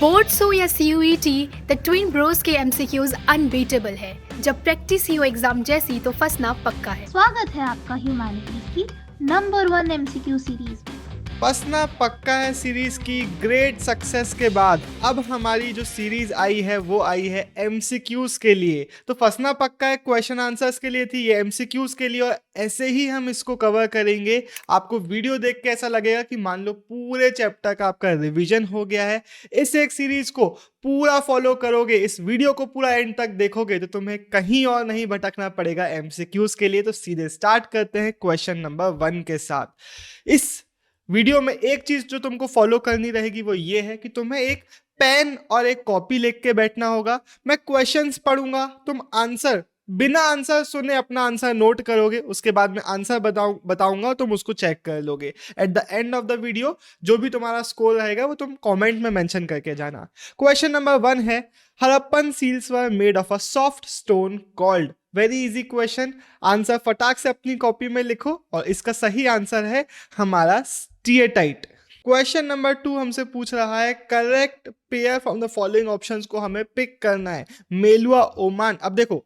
Boards हो या CUET, the twin Bros के MCQs अनबीटेबल है। जब प्रैक्टिस ही हो एग्जाम जैसी तो फंसना पक्का है। स्वागत है आपका ह्यूमैनिटीज की नंबर 1 MCQ सीरीज में। फंसना पक्का है सीरीज की ग्रेट सक्सेस के बाद अब हमारी जो सीरीज आई है वो आई है MCQs के लिए। तो फंसना पक्का है क्वेश्चन आंसर्स के लिए थी, ये MCQs के लिए, और ऐसे ही हम इसको कवर करेंगे। आपको वीडियो देख के ऐसा लगेगा कि मान लो पूरे चैप्टर का आपका रिवीजन हो गया है। इस एक सीरीज को पूरा फॉलो करोगे, इस वीडियो को पूरा एंड तक देखोगे तो तुम्हें कहीं और नहीं भटकना पड़ेगा MCQs के लिए। तो सीधे स्टार्ट करते हैं क्वेश्चन नंबर 1 के साथ। इस वीडियो में एक चीज जो तुमको फॉलो करनी रहेगी वो ये है कि तुम्हें एक पेन और एक कॉपी लेके के बैठना होगा। मैं क्वेश्चंस पढ़ूंगा, तुम आंसर बिना आंसर सुने अपना आंसर नोट करोगे, उसके बाद मैं आंसर बताऊंगा, तुम उसको चेक कर लोगे। At the end of the video जो भी तुम्हारा स्कोर रहेगा वो तुम कमेंट में मेंशन करके जाना। क्वेश्चन नंबर 1 है, Harappan seals were made of a soft stone called. Very easy question, answer फटाक से अपनी कॉपी में लिखो और इसका सही आंसर है हमारा स्टीएटाइट। क्वेश्चन नंबर 2 हमसे पूछ रहा है, correct pair from the following options को हमें पिक करना है। मेलुआ ओमान। अब देखो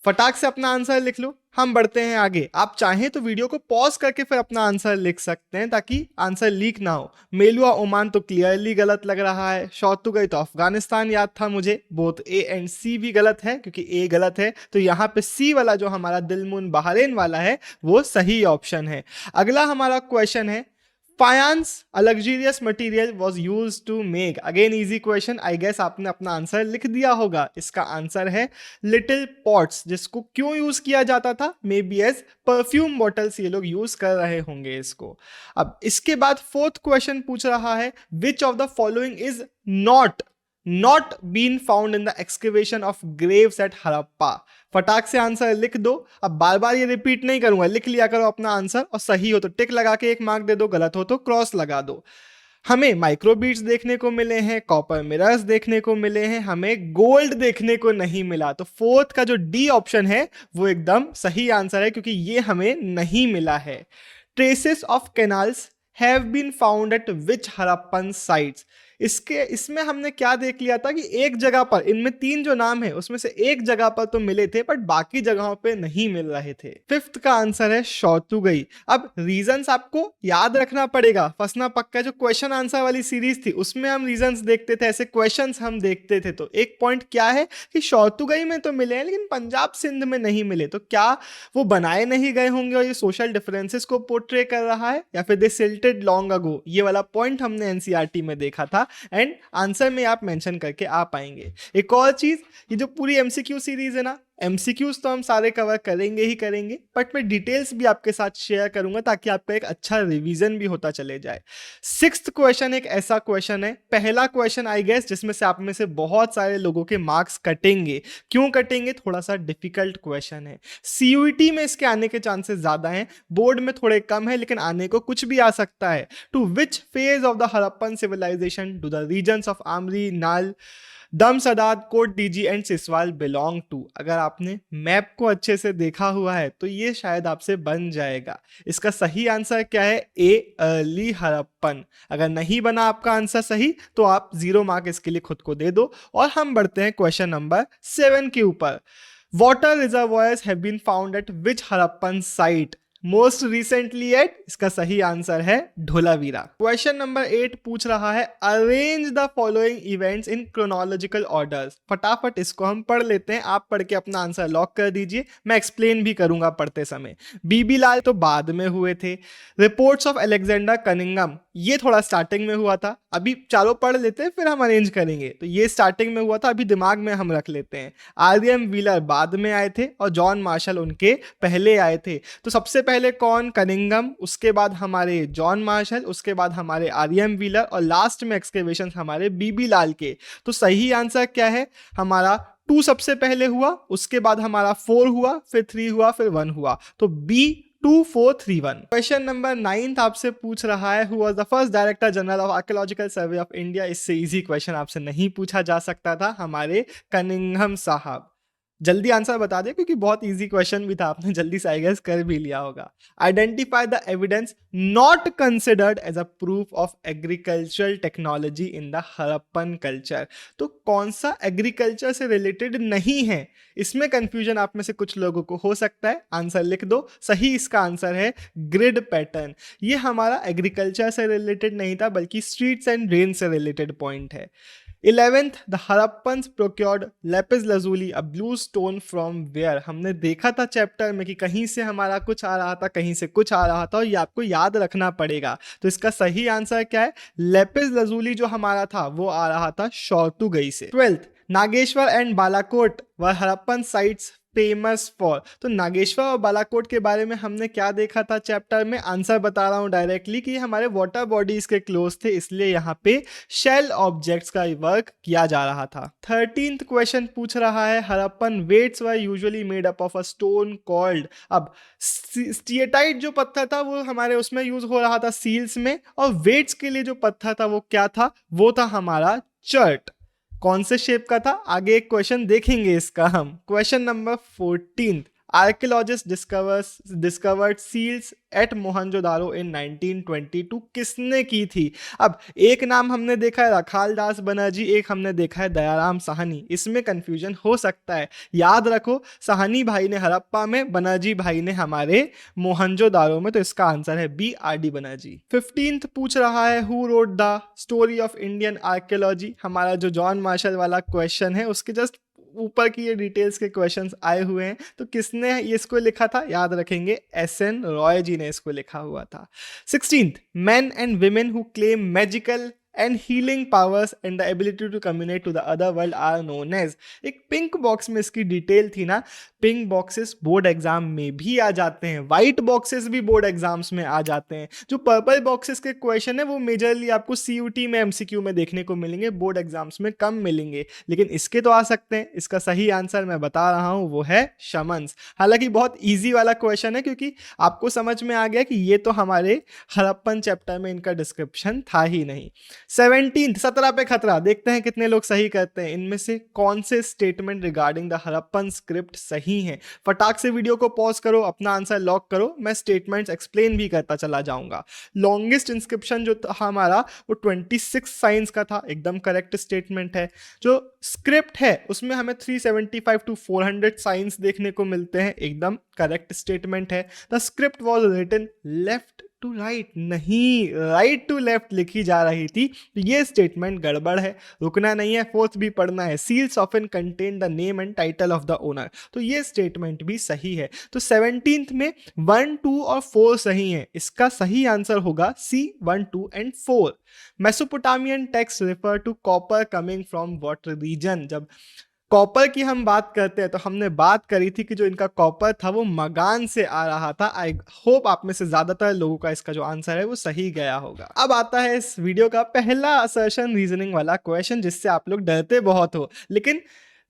फटाक से अपना आंसर लिख लो, हम बढ़ते हैं आगे। आप चाहें तो वीडियो को पॉज करके फिर अपना आंसर लिख सकते हैं ताकि आंसर लीक ना हो। मेलुआ ओमान तो क्लियरली गलत लग रहा है। शौतुगई तो अफगानिस्तान याद था मुझे। बोथ ए एंड सी भी गलत है क्योंकि ए गलत है, तो यहाँ पे सी वाला जो हमारा दिलमुन बहरेन वाला है वो सही ऑप्शन है। अगला हमारा क्वेश्चन है, faience a luxurious material was used to make. Again easy question, I guess आपने अपना आंसर लिख दिया होगा। इसका आंसर है लिटिल पॉट्स, जिसको क्यों यूज किया जाता था, may be as perfume bottles ये लोग यूज कर रहे होंगे इसको। अब इसके बाद 4th क्वेश्चन पूछ रहा है, which of the following is not been found in the excavation of graves at Harappa. फटाक से आंसर लिख दो। अब बार बार ये रिपीट नहीं करूंगा, लिख लिया करो अपना आंसर, और सही हो तो टिक लगा के 1 मार्क दे दो, गलत हो तो क्रॉस लगा दो। हमें माइक्रोबीट्स देखने को मिले हैं, कॉपर मिरर्स देखने को मिले हैं, हमें गोल्ड देखने को नहीं मिला। तो 4th का जो डी ऑप्शन है वो एकदम सही आंसर है क्योंकि ये हमें नहीं मिला है। Traces of canals have been found at which Harappan sites. इसमें हमने क्या देख लिया था कि एक जगह पर, इनमें 3 जो नाम है उसमें से एक जगह पर तो मिले थे बट बाकी जगहों पे नहीं मिल रहे थे। 5th का आंसर है शौतुगई। अब रीजंस आपको याद रखना पड़ेगा। फंसना पक्का जो क्वेश्चन आंसर वाली सीरीज थी उसमें हम रीजंस देखते थे, ऐसे क्वेश्चंस हम देखते थे। तो एक पॉइंट क्या है कि शौतुगई में तो मिले हैं लेकिन पंजाब सिंध में नहीं मिले। तो क्या वो बनाए नहीं गए होंगे और ये सोशल डिफरेंसेस को पोर्ट्रे कर रहा है, या फिर दे सिल्टेड लॉन्ग अगो। ये वाला पॉइंट हमने NCERT में देखा था एंड आंसर में आप मेंशन करके आ पाएंगे। एक और चीज, ये जो पूरी MCQ सीरीज है ना, MCQs तो हम सारे कवर करेंगे ही करेंगे, बट मैं डिटेल्स भी आपके साथ शेयर करूंगा ताकि आपका एक अच्छा रिवीजन भी होता चले जाए। 6th क्वेश्चन एक ऐसा क्वेश्चन है, पहला क्वेश्चन आई गेस जिसमें से आप में से बहुत सारे लोगों के मार्क्स कटेंगे। क्यों कटेंगे? थोड़ा सा डिफिकल्ट क्वेश्चन है। CUET में इसके आने के चांसेस ज्यादा हैं, बोर्ड में थोड़े कम है, लेकिन आने को कुछ भी आ सकता है। To which phase of the Harappan civilization do the regions of Amri, Nal, Damb Sadaat, Kot Diji and Siswal belong to. अगर आपने मैप को अच्छे से देखा हुआ है तो ये शायद आपसे बन जाएगा। इसका सही आंसर क्या है? ए, अर्ली हड़प्पन। अगर नहीं बना आपका आंसर सही तो आप 0 मार्क इसके लिए खुद को दे दो। और हम बढ़ते हैं क्वेश्चन नंबर 7 के ऊपर। Water reservoirs have been found at which Harappan site most recently at. इसका सही आंसर है धोलावीरा। क्वेश्चन नंबर 8 पूछ रहा है, arrange the following events in chronological orders. फटाफट इसको हम पढ़ लेते हैं, आप पढ़ के अपना आंसर लॉक कर दीजिए, मैं एक्सप्लेन भी करूंगा पढ़ते समय। बीबी लाल तो बाद में हुए थे। रिपोर्ट्स ऑफ अलेक्जेंडर कनिंगम ये थोड़ा स्टार्टिंग में हुआ था। अभी चारों पढ़ लेते हैं फिर हम अरेंज करेंगे। तो ये स्टार्टिंग में हुआ था, अभी दिमाग में हम रख लेते हैं। RM व्हीलर बाद में आए थे और जॉन मार्शल उनके पहले आए थे। तो सबसे पहले कौन? कनिंगम, उसके बाद हमारे जॉन मार्शल, उसके बाद हमारे RM व्हीलर और लास्ट में एक्सकेवेशन हमारे बीबी लाल के। तो सही आंसर क्या है? हमारा 2 सबसे पहले हुआ, उसके बाद हमारा 4 हुआ, फिर 3 हुआ, फिर 1 हुआ। तो B 2431। क्वेश्चन नंबर 9 आपसे पूछ रहा है, who was the first director general of archaeological survey of India. इससे इजी क्वेश्चन आपसे नहीं पूछा जा सकता था, हमारे कनिंघम साहब। जल्दी आंसर बता दे क्योंकि बहुत इजी क्वेश्चन भी था, आपने जल्दी से आई गेस कर भी लिया होगा। Identify the evidence not considered as a proof of agricultural technology in the Harappan culture. तो कौन सा एग्रीकल्चर से रिलेटेड नहीं है, इसमें कंफ्यूजन आप में से कुछ लोगों को हो सकता है। आंसर लिख दो, सही इसका आंसर है ग्रिड पैटर्न। ये हमारा एग्रीकल्चर से रिलेटेड नहीं था बल्कि स्ट्रीट्स एंड ड्रेन से रिलेटेड पॉइंट है। 11th, the Harappans procured lapis lazuli a blue stone from where. हमने देखा था चैप्टर में कि कहीं से हमारा कुछ आ रहा था, कहीं से कुछ आ रहा था, और ये आपको याद रखना पड़ेगा। तो इसका सही आंसर क्या है? लेपिस लजूली जो हमारा था वो आ रहा था शौतुगई से। 12th, Nageshwar and Balakot were Harappan sites famous for. तो नागेश्वर और बालाकोट के बारे में हमने क्या देखा था चैप्टर में? आंसर बता रहा हूं डायरेक्टली कि ये हमारे वाटर बॉडीज के क्लोज थे, इसलिए यहाँ पे शेल ऑब्जेक्ट्स का वर्क किया जा रहा था। 13th क्वेश्चन पूछ रहा है Harappan weights were usually made up of a stone called. अब स्टीएटाइट जो पत्थर था वो हमारे उसमें यूज हो रहा था सील्स में, और वेट्स के लिए जो पत्थर था वो क्या था? वो था हमारा चर्ट। कौन से शेप का था? आगे एक क्वेश्चन देखेंगे इसका हम। Question number 14, archaeologist discovered seals at Mohenjodaro in 1922। किसने की थी? अब एक नाम हमने देखा है रखाल दास बनर्जी, एक हमने देखा है दयाराम साहनी। इसमें कंफ्यूजन हो सकता है, याद रखो साहनी भाई ने हड़प्पा में, बनर्जी भाई ने हमारे मोहनजोदारो में। तो इसका आंसर है B, R D Banerjee. 15th पूछ रहा है who wrote the story of Indian archaeology. हमारा जो जॉन मार्शल वाला क्वेश्चन है उसके जस्ट ऊपर की ये डिटेल्स के क्वेश्चंस आए हुए हैं। तो किसने ये इसको लिखा था? याद रखेंगे एस.एन. रॉय जी ने इसको लिखा हुआ था। 16th, men and women who claim magical and healing powers and the ability to communicate to the other world are known as। एक पिंक बॉक्स में इसकी डिटेल थी ना। पिंक बॉक्सेस बोर्ड एग्जाम में भी आ जाते हैं, व्हाइट बॉक्सेस भी बोर्ड एग्जाम्स में आ जाते हैं। जो पर्पल बॉक्सेस के क्वेश्चन है वो मेजरली आपको सीयूटी में, एमसीक्यू में देखने को मिलेंगे, बोर्ड एग्जाम्स में कम मिलेंगे, लेकिन इसके तो आ सकते हैं। इसका सही आंसर मैं बता रहा हूं, वो है शमन्स। हालांकि बहुत ईजी वाला क्वेश्चन है क्योंकि आपको समझ में आ गया कि ये तो हमारे हड़प्पन चैप्टर में इनका डिस्क्रिप्शन था ही नहीं। 17th, 17 पे खतरा। देखते हैं कितने लोग सही करते हैं। इनमें से कौन से statement regarding the Harappan script सही हैं? फटाक से वीडियो को पॉज करो, अपना आंसर लॉक करो, मैं स्टेटमेंट्स एक्सप्लेन भी करता चला जाऊंगा। लॉन्गेस्ट इंस्क्रिप्शन जो था हमारा वो 26 साइंस का था, एकदम करेक्ट स्टेटमेंट है। जो स्क्रिप्ट है उसमें हमें 375 to 400 साइंस देखने को मिलते हैं, एकदम करेक्ट स्टेटमेंट है। The script was written left to right, नहीं राइट टू लेफ्ट लिखी जा रही थी, तो ये स्टेटमेंट गड़बड़ है। रुकना नहीं है, फोर्थ भी पढ़ना है। Seals often contain the name and title of the owner, तो ये स्टेटमेंट भी सही है। तो 17th में 1, 2 और 4 सही है। इसका सही आंसर होगा C, 1, 2 and 4। Mesopotamian text refer to copper coming from what region. जब कॉपर की हम बात करते हैं तो हमने बात करी थी कि जो इनका कॉपर था वो मगान से आ रहा था। आई होप आप में से ज्यादातर लोगों का इसका जो आंसर है वो सही गया होगा। अब आता है इस वीडियो का पहला असर्शन रीजनिंग वाला क्वेश्चन, जिससे आप लोग डरते बहुत हो, लेकिन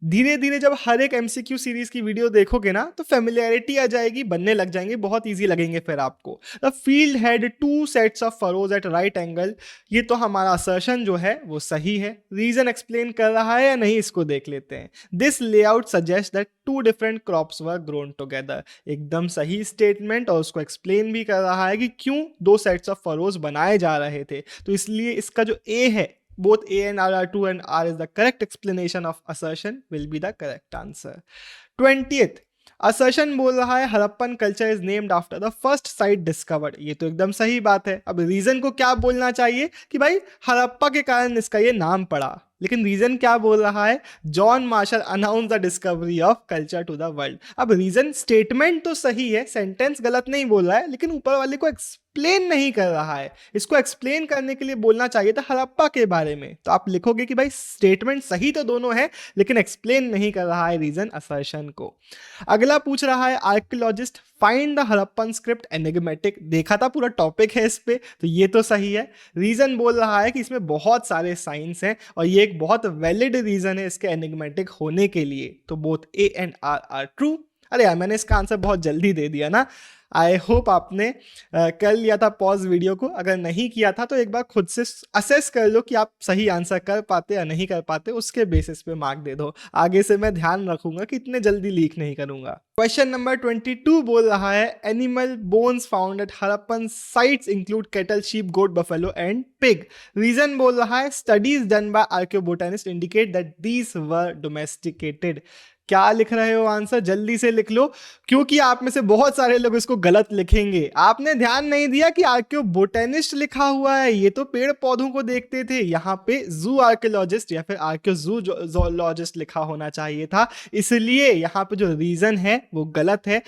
धीरे धीरे जब हर एक एमसीक्यू सीरीज की वीडियो देखोगे ना तो फेमिलियरिटी आ जाएगी, बनने लग जाएंगे, बहुत इजी लगेंगे फिर आपको। The field had 2 sets of furrows at right angle. ये तो हमारा असर्शन जो है वो सही है। रीजन एक्सप्लेन कर रहा है या नहीं, इसको देख लेते हैं। This layout suggest that 2 different crops were grown together. एकदम सही स्टेटमेंट, और उसको एक्सप्लेन भी कर रहा है कि क्यों 2 सेट्स ऑफ फरोज बनाए जा रहे थे। तो इसलिए इसका जो ए है, both A and R are true and R is the correct explanation of assertion will be the correct answer. 20th, assertion बोल रहा है Harappan culture is named after the first sight discovered. ये तो एकदम सही बात है। अब रीजन को क्या बोलना चाहिए कि भाई हड़प्पा के कारण इसका ये नाम पड़ा, लेकिन रीजन क्या बोल रहा है? John Marshall announce the discovery of culture to the world. अब रीजन स्टेटमेंट तो सही है, सेंटेंस गलत नहीं बोल रहा है, लेकिन ऊपर वाले को एक्सप्लेन नहीं कर रहा है। इसको एक्सप्लेन करने के लिए बोलना चाहिए था हड़प्पा के बारे में। तो आप लिखोगे कि भाई स्टेटमेंट सही तो दोनों है, लेकिन एक्सप्लेन नहीं कर रहा है रीजन असर्शन को। अगला पूछ रहा है archaeologist find the Harappan script enigmatic. देखा था, पूरा टॉपिक है इस पे, तो ये तो सही है। रीजन बोल रहा है कि इसमें बहुत सारे साइंस हैं और ये एक बहुत वैलिड रीजन है इसके एनिग्मेटिक होने के लिए। तो both A and R are true. अरे यार, मैंने इसका आंसर बहुत जल्दी दे दिया ना। आई होप आपने कर लिया था पॉज वीडियो को। अगर नहीं किया था तो एक बार खुद से असेस कर लो कि आप सही आंसर कर पाते या नहीं कर पाते, उसके बेसिस पे मार्क दे दो। आगे से मैं ध्यान रखूंगा कि इतने जल्दी लीक नहीं करूंगा। क्वेश्चन नंबर 22 बोल रहा है animal bones found at Harappan sites include cattle, sheep, goat, buffalo and pig. Reason बोल रहा है studies done by archaeobotanist indicate that these were domesticated. क्या लिख रहे हो आंसर? जल्दी से लिख लो, क्योंकि आप में से बहुत सारे लोग इसको गलत लिखेंगे। आपने ध्यान नहीं दिया कि आर्कियोबोटेनिस्ट लिखा हुआ है, ये तो पेड़ पौधों को देखते थे। यहाँ पे जू आर्कियोलॉजिस्ट या फिर आर्कियोजूलॉजिस्ट लिखा होना चाहिए था, इसलिए यहाँ पे जो रीजन है वो गलत है।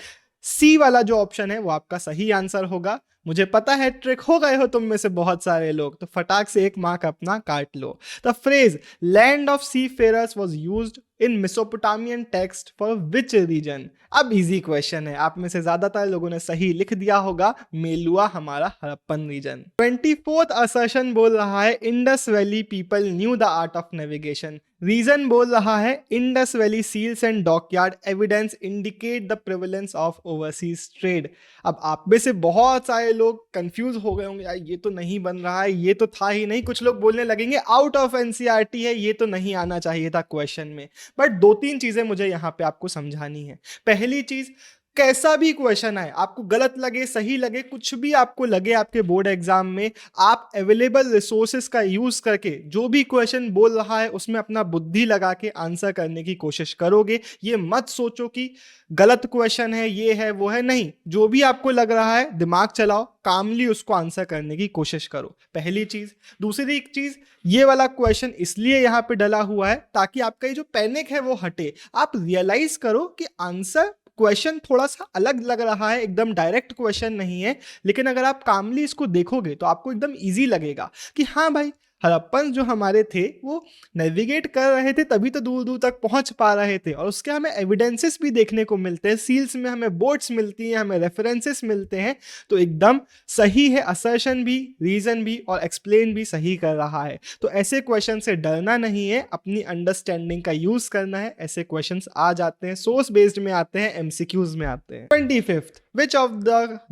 सी वाला जो ऑप्शन है वो आपका सही आंसर होगा। मुझे पता है ट्रिक हो गए हो तुम में से बहुत सारे लोग, तो फटाक से एक मार्क अपना काट लो। The phrase land of seafarers was used in Mesopotamian text for which region. अब इजी क्वेश्चन है, आप में से ज्यादातर लोगों ने सही लिख दिया होगा, मेलुआ हमारा हड़प्पन रीजन। 24th असर्शन बोल रहा है Indus valley people knew the art of navigation. Reason बोल रहा है Indus valley seals and dockyard evidence indicate the prevalence of overseas trade. अब आप में से बहुत सारे लोग कंफ्यूज हो गए होंगे, यार ये तो नहीं बन रहा है, ये तो था ही नहीं। कुछ लोग बोलने लगेंगे आउट ऑफ एनसीईआरटी है, ये तो नहीं आना चाहिए था क्वेश्चन में। बट 2-3 चीजें मुझे यहाँ पे आपको समझानी है। पहली चीज, कैसा भी क्वेश्चन आए, आपको गलत लगे सही लगे कुछ भी आपको लगे आपके बोर्ड एग्जाम में, आप अवेलेबल रिसोर्सेज का यूज करके जो भी क्वेश्चन बोल रहा है उसमें अपना बुद्धि लगा के आंसर करने की कोशिश करोगे। ये मत सोचो कि गलत क्वेश्चन है, ये है वो है, नहीं। जो भी आपको लग रहा है दिमाग चलाओ, कामली उसको आंसर करने की कोशिश करो, पहली चीज। दूसरी चीज, ये वाला क्वेश्चन इसलिए यहाँ पे डला हुआ है ताकि आपका ये जो पैनिक है वो हटे। आप रियलाइज करो कि आंसर क्वेश्चन थोड़ा सा अलग लग रहा है, एकदम डायरेक्ट क्वेश्चन नहीं है, लेकिन अगर आप कामली इसको देखोगे तो आपको एकदम इजी लगेगा कि हाँ भाई, हड़प्पन जो हमारे थे वो नेविगेट कर रहे थे तभी तो दूर दूर तक पहुंच पा रहे थे, और उसके हमें एविडेंसेस भी देखने को मिलते हैं, सील्स में हमें बोट्स मिलती हैं, हमें रेफरेंसेस मिलते हैं। तो एकदम सही है, असर्शन भी, रीजन भी और एक्सप्लेन भी सही कर रहा है। तो ऐसे क्वेश्चन से डरना नहीं है, अपनी अंडरस्टैंडिंग का यूज करना है। ऐसे क्वेश्चंस आ जाते हैं, सोर्स बेस्ड में आते हैं, एमसीक्यूज में आते हैं। 25th, which of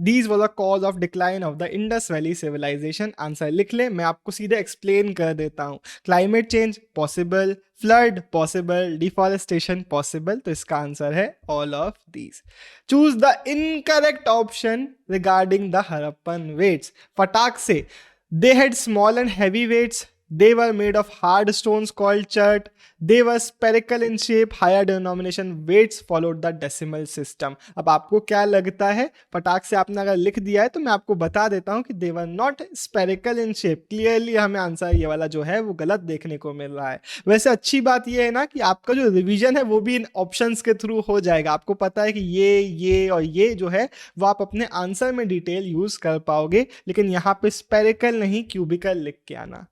these was the cause of decline of the Indus Valley civilization? Answer लिख ले, मैं आपको सीधे एक्सप्लेन कर देता हूं। Climate change possible, flood possible, deforestation possible. तो इसका आंसर है all of these. Choose the incorrect option regarding the Harappan weights. फटाक से, they had small and heavy weights, they were made of hard stones called chert, they were spherical in shape, higher denomination weights followed the decimal system। अब आपको क्या लगता है? फटाक से आपने अगर लिख दिया है तो मैं आपको बता देता हूं कि they were not spherical in shape। Clearly हमें आंसर ये वाला जो है वो गलत देखने को मिल रहा है। वैसे अच्छी बात ये है ना कि आपका जो रिवीजन है वो भी इन ऑप्शंस के थ्रू हो जाएगा। आपको पता है कि ये और ये जो है वो आप अपने आंसर में डिटेल यूज कर पाओगे, लेकिन यहाँ पे स्पेरिकल नहीं क्यूबिकल लिख के आना।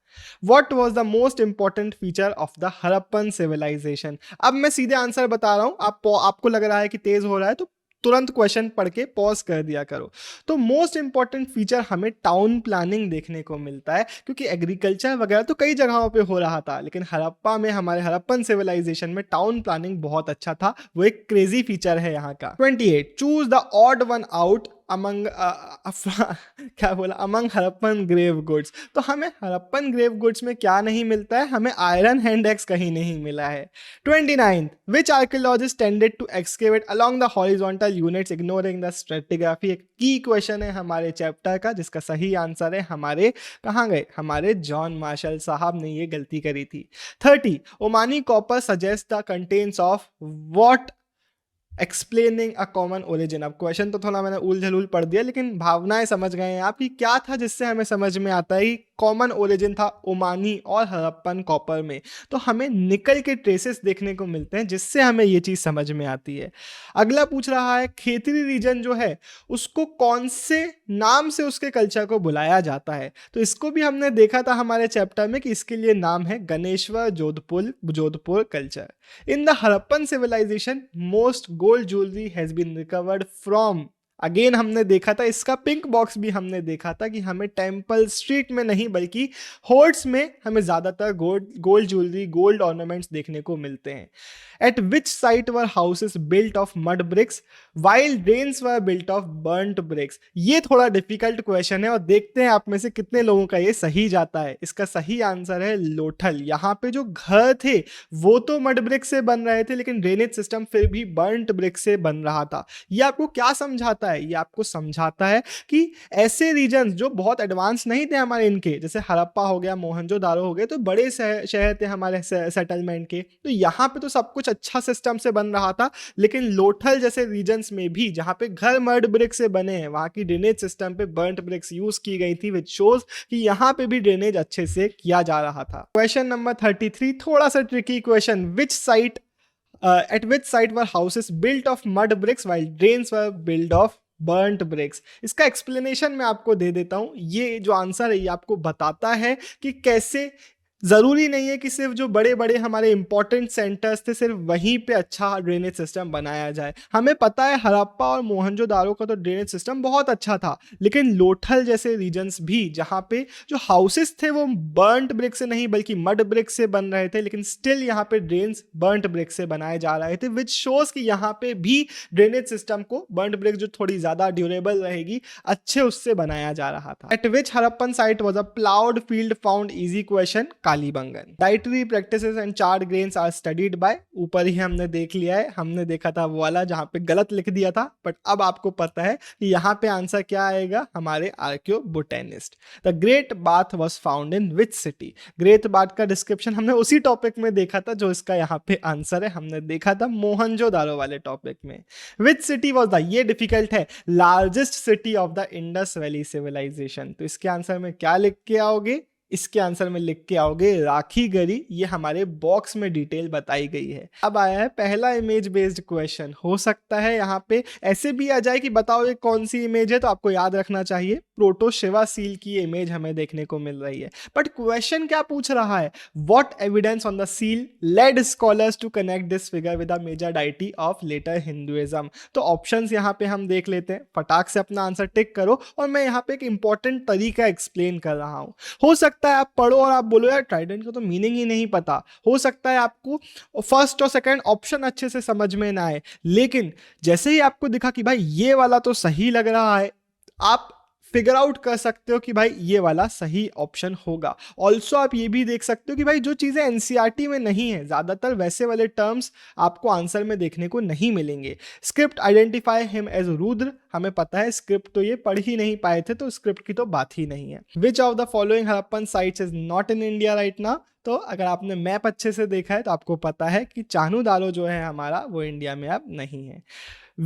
What was the most important feature of the Harappan civilization? अब मैं सीधे आंसर बता रहा हूं, आपको लग रहा है कि तेज हो रहा है तो तुरंत क्वेश्चन पढ़ के पॉज कर दिया करो। तो मोस्ट इंपॉर्टेंट फीचर हमें टाउन प्लानिंग देखने को मिलता है, क्योंकि एग्रीकल्चर वगैरह तो कई जगहों पे हो रहा था, लेकिन हड़प्पा में, हमारे हड़प्पन सिविलाइजेशन में टाउन प्लानिंग बहुत अच्छा था। वो एक क्रेजी फीचर है यहाँ का। 28, choose the odd one out among क्या बोला, अमंग हड़प्पन ग्रेव गुड्स। तो हमें हड़प्पन ग्रेव गुड्स में क्या नहीं मिलता है? हमें आयरन हैंड एक्स कहीं नहीं मिला है। 29, which archaeologist tended to excavate along the horizontal units ignoring the stratigraphy. एक की क्वेश्चन है हमारे चैप्टर का, जिसका सही आंसर है हमारे, कहाँ गए, हमारे जॉन मार्शल साहब ने ये गलती करी थी। 30, Omani copper suggest the contents of what explaining a common origin. अब क्वेश्चन तो थोड़ा मैंने उल झलूल पढ़ दिया, लेकिन भावनाएं समझ गए हैं आप कि क्या था जिससे हमें समझ में आता है कि कॉमन ओरिजिन था ओमानी और हड़प्पन कॉपर में। तो हमें निकल के ट्रेसेस देखने को मिलते हैं, जिससे हमें ये चीज समझ में आती है। अगला पूछ रहा है खेतरी रीजन जो है उसको कौन से नाम से उसके कल्चर को बुलाया जाता है। तो इसको भी हमने देखा था हमारे चैप्टर में कि इसके लिए नाम है Ganeshwar Jodhpur culture. In the Harappan civilization most gold jewelry has been recovered from again हमने देखा था, इसका पिंक बॉक्स भी हमने देखा था कि हमें टेम्पल स्ट्रीट में नहीं बल्कि होर्ट्स में हमें ज़्यादातर गोल्ड ज्वेलरी, गोल्ड ऑर्नामेंट्स देखने को मिलते हैं। At which site were houses built of mud bricks while drains were built of burnt bricks. ये थोड़ा डिफिकल्ट क्वेश्चन है और देखते हैं आप में से कितने लोगों का ये सही जाता है। इसका सही आंसर है लोथल। यहाँ पे जो घर थे वो तो मड ब्रिक से बन रहे थे, लेकिन ड्रेनेज सिस्टम फिर भी बर्न्ट ब्रिक से बन रहा था। ये आपको क्या समझाता है? ये आपको समझाता है कि ऐसे रीजन जो बहुत एडवांस नहीं थे हमारे इनके, जैसे हड़प्पा हो गया, मोहनजोदारो हो गए, तो बड़े शहर थे हमारे सेटलमेंट के, तो यहाँ पे तो सब कुछ अच्छा सिस्टम से बन रहा था। लेकिन लोथल जैसे रीजन्स में भी जहाँ पे घर मड ब्रिक से बने हैं, वहाँ की ड्रेनेज सिस्टम पे बर्न्ट ब्रिक्स यूज की गई थी, विच शोज कि यहाँ पे भी ड्रेनेज अच्छे से किया जा रहा था। क्वेश्चन नंबर 33, थोड़ा सा tricky question. Which site at which site were houses built of mud bricks while drains were built of burnt bricks? इसका एक्सप्लेनेशन मैं आपको दे देता हूं। ये जो आंसर है ये आपको बताता है कि कैसे ज़रूरी नहीं है कि सिर्फ जो बड़े बड़े हमारे इंपॉर्टेंट सेंटर्स थे सिर्फ वहीं पे अच्छा ड्रेनेज सिस्टम बनाया जाए। हमें पता है हड़प्पा और मोहनजोदारो का तो ड्रेनेज सिस्टम बहुत अच्छा था, लेकिन लोथल जैसे रीजन्स भी जहाँ पे जो हाउसेस थे वो बर्न्ट ब्रिक से नहीं बल्कि मड ब्रिक से बन रहे थे, लेकिन स्टिल यहाँ पे ड्रेन्स बर्न्ट ब्रिक से बनाए जा रहे थे, विच शोज कि यहाँ पे भी ड्रेनेज सिस्टम को बर्न्ट ब्रिक जो थोड़ी ज़्यादा ड्यूरेबल रहेगी अच्छे उससे बनाया जा रहा था। At which Harappan site was a ploughed field found? Easy question, Kalibangan. Dietary practices and charred grains are studied by, ऊपर ही हमने देख लिया है, हमने देखा था वो वाला जहां पे गलत लिख दिया था, बट अब आपको पता है कि यहाँ पे आंसर क्या आएगा, हमारे archaeobotanist. The great bath was found in which city? Great bath का डिस्क्रिप्शन हमने उसी टॉपिक में देखा था जो इसका यहाँ पे आंसर है, हमने देखा था मोहनजोदारो वाले टॉपिक में। विच सिटी वाज द, ये डिफिकल्ट है, largest city of the Indus valley civilisation? तो इसके आंसर में क्या लिख के आओगे? इसके आंसर में लिख के आओगे राखीगढ़ी। ये हमारे बॉक्स में डिटेल बताई गई है। अब आया है पहला इमेज बेस्ड क्वेश्चन। हो सकता है यहाँ पे ऐसे भी आ जाए कि बताओ ये कौन सी इमेज है, तो आपको याद रखना चाहिए प्रोटो शिवा सील की इमेज हमें देखने को मिल रही है। बट क्वेश्चन क्या पूछ रहा है? What evidence on the seal led scholars to connect this figure with the major deity of later Hinduism? तो ऑप्शंस यहाँ पे हम देख लेते हैं, फटाक से अपना आंसर टिक करो और मैं यहाँ पे एक इंपॉर्टेंट तरीका एक्सप्लेन कर रहा हूँ। हो सकता है आप पढ़ो और आप बोलो यार ट्राइडेंट का तो मीनिंग ही नहीं पता, हो सकता है आपको फर्स्ट और सेकंड ऑप्शन अच्छे से समझ में ना आए, लेकिन जैसे ही आपको दिखा कि भाई ये वाला तो सही लग रहा है, आप फिगर आउट कर सकते हो कि भाई ये वाला सही ऑप्शन होगा। ऑल्सो आप ये भी देख सकते हो कि भाई जो चीज़ें एनसीईआरटी में नहीं है, ज़्यादातर वैसे वाले टर्म्स आपको आंसर में देखने को नहीं मिलेंगे। Script identify him as Rudra, हमें पता है स्क्रिप्ट तो ये पढ़ ही नहीं पाए थे, तो स्क्रिप्ट की तो बात ही नहीं है। Which of the following Harappan sites is not in India right now? तो अगर आपने मैप अच्छे से देखा है तो आपको पता है कि चाहनुदारो जो है हमारा वो इंडिया में अब नहीं है।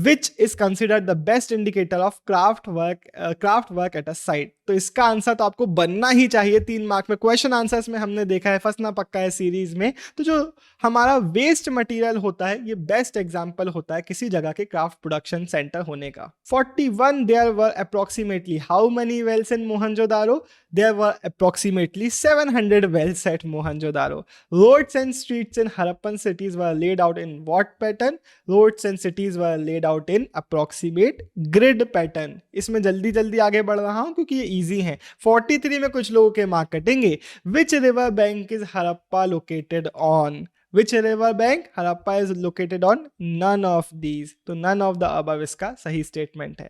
Which is considered the best indicator of craft work at a site? तो इसका आंसर तो आपको बनना ही चाहिए 3 मार्क में। क्वेश्चन आंसर्स में हमने देखा है, फंसना पक्का है सीरीज में, तो जो हमारा वेस्ट मटेरियल होता है ये बेस्ट एग्जांपल होता है किसी जगह के क्राफ्ट प्रोडक्शन सेंटर होने का। 41 there were approximately how many wells in Mohenjo-daro? There were approximately 700 wells at Mohenjo-daro. Roads and streets in Harappan cities were laid out in what pattern? Roads and cities were laid out in approximate grid pattern. इसमें जल्दी जल्दी आगे बढ़ रहा हूं क्योंकि ये easy है। 43 में कुछ लोगों के मार्क कटेंगे। Which river bank is Harappa located on? Which river bank Harappa is located on? None of these. तो none of the above इसका सही स्टेटमेंट है।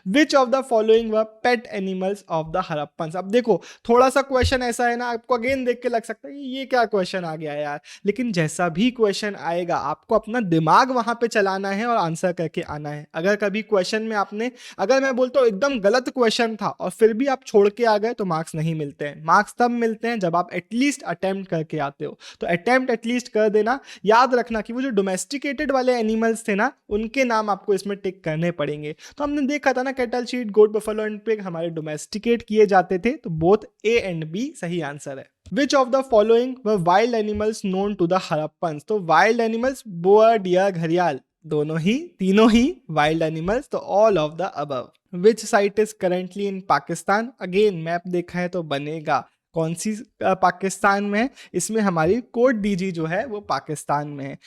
Which of the following were pet animals of the Harappans? अब देखो थोड़ा सा question ऐसा है ना, आपको अगेन देख के लग सकता है ये क्या क्वेश्चन आ गया यार, लेकिन जैसा भी क्वेश्चन आएगा आपको अपना दिमाग वहां पे चलाना है और आंसर करके आना है। अगर कभी क्वेश्चन में आपने, अगर मैं बोलता हूँ एकदम गलत क्वेश्चन था और फिर भी आप छोड़ के आ गए तो मार्क्स नहीं मिलते हैं। मार्क्स तब मिलते हैं जब आप एटलीस्ट अटेम्प्ट करके आते हो। तो अटेम्प्ट एटलीस्ट कर देना। याद रखना कि वो जो डोमेस्टिकेटेड वाले एनिमल्स थे ना, उनके नाम आपको इसमें टिक करने पड़ेंगे। तो हमने देखा था ना cattle, sheep, goat, buffalo and pig हमारे डोमेस्टिकेट किए जाते थे, तो बोथ ए एंड बी सही आंसर है। Which of the following were wild animals known to the Harappans? तो wild animals बोआ, डियर, घड़ियाल, दोनों ही, तीनों ही वाइल्ड एनिमल्स, तो all of the above. Which site is currently in Pakistan? Again map देखा है तो बनेगा कौन सी पाकिस्तान में है, इसमें हमारी कोट डीजी जो है वो पाकिस्तान में है।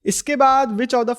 इसके बाद which of the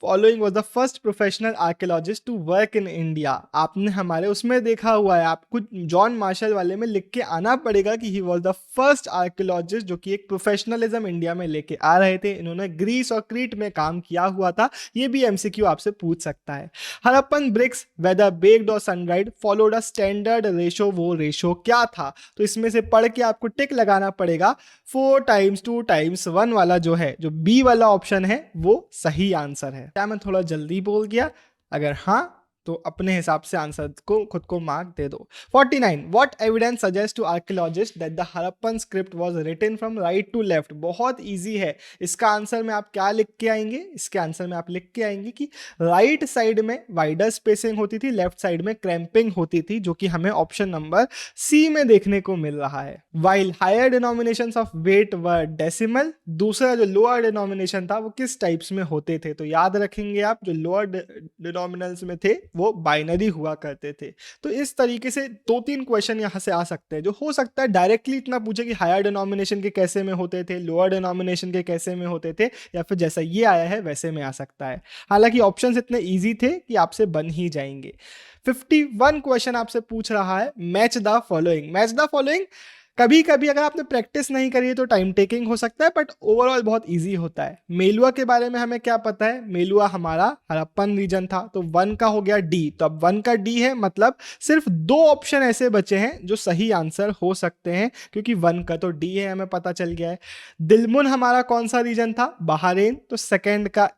following was the first professional archaeologist to work in India? आपने हमारे उसमें देखा हुआ है, आपको जॉन मार्शल वाले में लिख के आना पड़ेगा कि he was the first archaeologist जो कि एक प्रोफेशनलिज्म इंडिया में लेके आ रहे थे। इन्होंने ग्रीस और क्रीट में काम किया हुआ था। ये भी एमसीक्यू आपसे पूछ सकता है। हड़प्पन ब्रिक्स वेदर बेक्ड और sun-dried followed a standard ratio, वो रेशो क्या था? तो इसमें से पढ़ के आपको टिक लगाना पड़ेगा। 4:2:1 वाला जो है, जो बी वाला ऑप्शन है, वो सही आंसर है। क्या मैं थोड़ा जल्दी बोल गया? अगर हाँ तो अपने हिसाब से आंसर को खुद को मार्क दे दो। 49 what evidence suggest to archaeologist that the Harappan script was written from right to left? बहुत इजी है। इसका आंसर में आप क्या लिख के आएंगे? इसके आंसर में आप लिख के आएंगे कि राइट साइड में वाइडर स्पेसिंग होती थी, लेफ्ट साइड में क्रैम्पिंग होती थी, जो कि हमें ऑप्शन नंबर सी में देखने को मिल रहा है। While higher denominations of weight were decimal, दूसरा जो लोअर डिनोमिनेशन था वो किस टाइप्स में होते थे? तो याद रखेंगे आप, जो लोअर डिनोमिनल्स में थे वो बाइनरी हुआ करते थे। तो इस तरीके से 2-3 क्वेश्चन यहाँ से आ सकते हैं, जो हो सकता है डायरेक्टली इतना पूछे कि हायर डिनोमिनेशन के कैसे में होते थे, लोअर डिनोमिनेशन के कैसे में होते थे, या फिर जैसा ये आया है वैसे में आ सकता है। हालांकि ऑप्शंस इतने इजी थे कि आपसे बन ही जाएंगे। 51 क्वेश्चन आपसे पूछ रहा है match the following. Match the following कभी कभी अगर आपने प्रैक्टिस नहीं करी है तो टाइम टेकिंग हो सकता है, बट ओवरऑल बहुत इजी होता है। मेलुआ के बारे में हमें क्या पता है? मेलुआ हमारा हड़प्पन रीजन था, तो 1 का हो गया डी। तो अब 1 का डी है, मतलब सिर्फ 2 ऑप्शन ऐसे बचे हैं जो सही आंसर हो सकते हैं, क्योंकि 1 का तो डी है, हमें पता चल गया है। दिलमुन हमारा कौन सा रीजन था? बहरीन। तो सेकंड का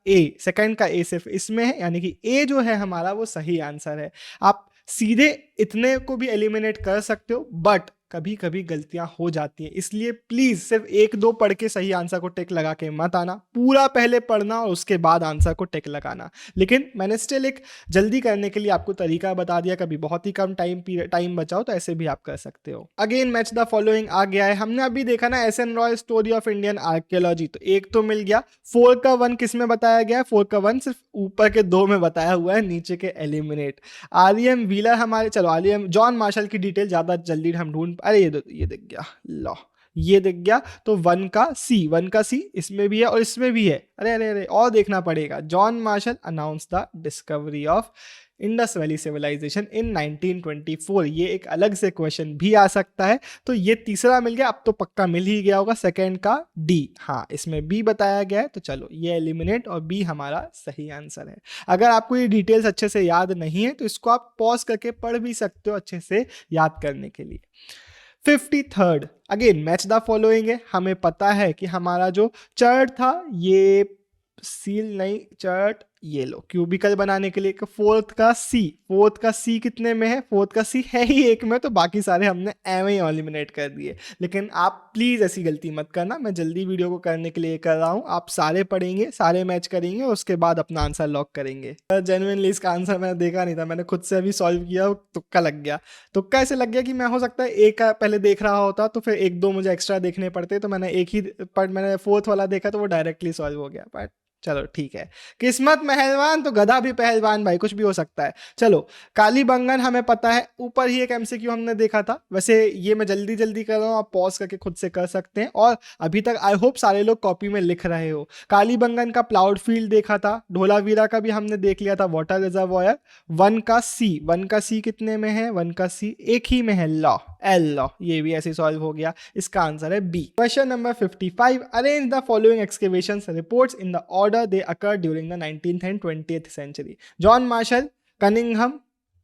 ए सिर्फ इसमें है, यानी कि ए जो है हमारा वो सही आंसर है। आप सीधे इतने को भी एलिमिनेट कर सकते हो, बट कभी कभी गलतियां हो जाती हैं, इसलिए प्लीज सिर्फ 1-2 पढ़ के सही आंसर को टिक लगा के मत आना। पूरा पहले पढ़ना और उसके बाद आंसर को टिक लगाना। लेकिन मैंने स्टिल एक जल्दी करने के लिए आपको तरीका बता दिया, कभी बहुत ही कम टाइम बचाओ तो ऐसे भी आप कर सकते हो। अगेन मैच द फॉलोइंग आ गया है। हमने अभी देखा ना SN. Roy story of Indian archaeology, तो 1 तो मिल गया। 4 का 1 किस में बताया गया है? 4 का 1 सिर्फ ऊपर के 2 में बताया हुआ है, नीचे के एलिमिनेट। आर.एम. व्हीलर हमारे, चलो आर.एम. जॉन मार्शल की डिटेल ज्यादा जल्दी हम ढूंढ, अरे ये दिख गया, लो ये दिख गया। तो 1 का सी इसमें भी है और इसमें भी है। अरे और देखना पड़ेगा। John Marshall announce the discovery of Indus valley civilisation in 1924। ये एक अलग से क्वेश्चन भी आ सकता है। तो ये तीसरा मिल गया, अब तो पक्का मिल ही गया होगा। सेकंड का डी, हाँ इसमें बी बताया गया है, तो चलो ये एलिमिनेट और बी हमारा सही आंसर है। अगर आपको ये डिटेल्स अच्छे से याद नहीं है तो इसको आप पॉज करके पढ़ भी सकते हो अच्छे से याद करने के लिए। 53rd again match the following है। हमें पता है कि हमारा जो चर्ट था, ये सील नहीं चर्ट, ये लो क्यूबिकल बनाने के लिए। फोर्थ का सी कितने में है? फोर्थ का सी है ही 1 में, तो बाकी सारे हमने एम ही एलिमिनेट कर दिए। लेकिन आप प्लीज ऐसी गलती मत करना, मैं जल्दी वीडियो को करने के लिए कर रहा हूँ। आप सारे पढ़ेंगे, सारे मैच करेंगे और उसके बाद अपना आंसर लॉक करेंगे। जेन्युइनली इसका आंसर मैंने देखा नहीं था, मैंने खुद से अभी सॉल्व किया, तुक्का लग गया। तुक्का ऐसे लग गया कि मैं हो सकता है एक का पहले देख रहा होता तो फिर 1-2 मुझे एक्स्ट्रा देखने पड़ते, तो मैंने फोर्थ वाला देखा तो वो डायरेक्टली सॉल्व हो गया। बट चलो ठीक है, किस्मत पहलवान तो गधा भी पहलवान भाई, कुछ भी हो सकता है। चलो कालीबंगन हमें पता है, ऊपर ही एक एमसीक्यू हमने देखा था। वैसे ये मैं जल्दी कर रहा हूँ, आप पॉज करके खुद से कर सकते हैं। और अभी तक आई होप सारे लोग कॉपी में लिख रहे हो। कालीबंगन का प्लाउड फील्ड देखा था, ढोलावीरा का भी हमने देख लिया था, वाटर रिजर्वॉयर। 1 का सी कितने में है? 1 का सी 1 ही में है, लॉ, ये भी ऐसे सॉल्व हो गया। इसका आंसर है B. Question number 55 arrange the following excavations reports in the order they occur during the 19th and 20th century. John Marshall, Cunningham,